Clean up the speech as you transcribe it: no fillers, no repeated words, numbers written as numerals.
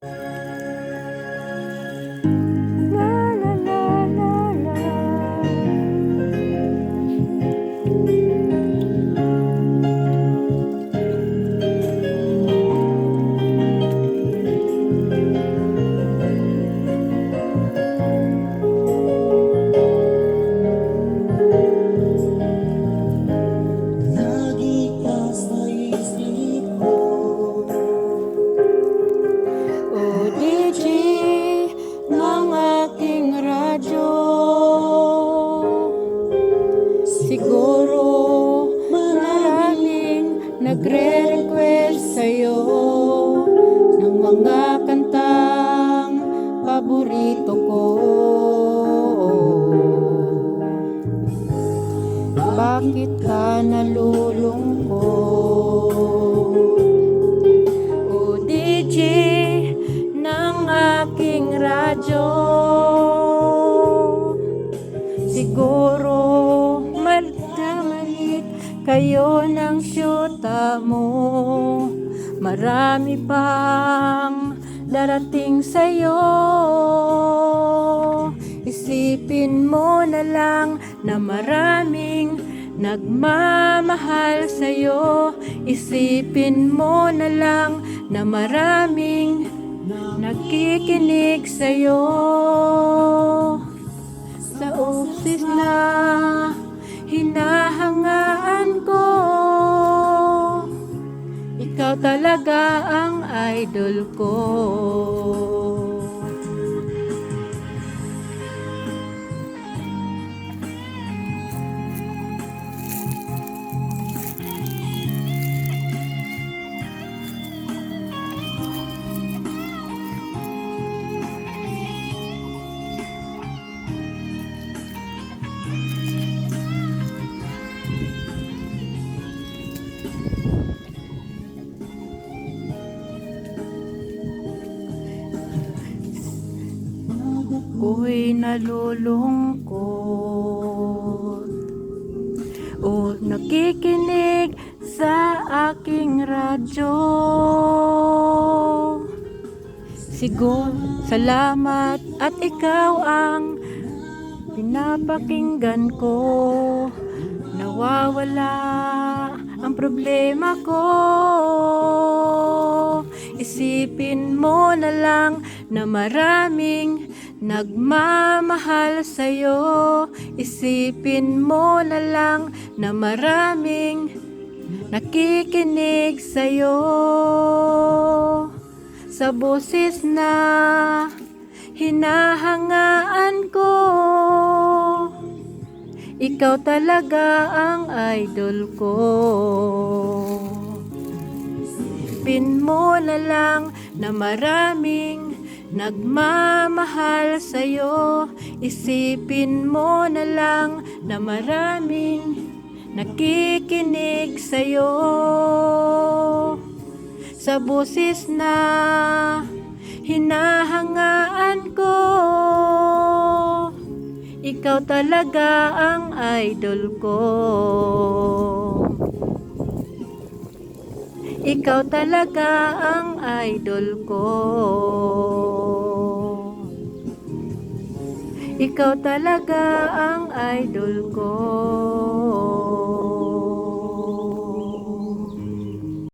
La la la la la. Lagi ka sa isip ko. O DJ ng aking radyo, siguro maraming nagre-request sa'yo ng mga kantang paborito ko. Bakit ka nalulungkot? O DJ ng aking radyo, siguro magdamalit kayo ng syuta mo. Marami pang darating sa'yo. Isipin mo na lang na maraming nagmamahal sa'yo. Isipin mo na lang na maraming nakikinig sa'yo. Sa office na hinahangaan ko, ikaw talaga ang idol ko. Ako'y nalulungkot o nakikinig sa aking radyo. Siguro salamat at ikaw ang pinapakinggan ko. Nawawala ang problema ko. Isipin mo na lang na maraming nagmamahal sa'yo. Isipin mo na lang na maraming nakikinig sa'yo. Sa boses na hinahangaan ko, ikaw talaga ang idol ko. Isipin mo na lang na maraming nagmamahal sa'yo. Isipin mo na lang na maraming nakikinig sa'yo. Sa boses na hinahangaan ko, ikaw talaga ang idol ko. Ikaw talaga ang idol ko. Ikaw talaga ang idol ko.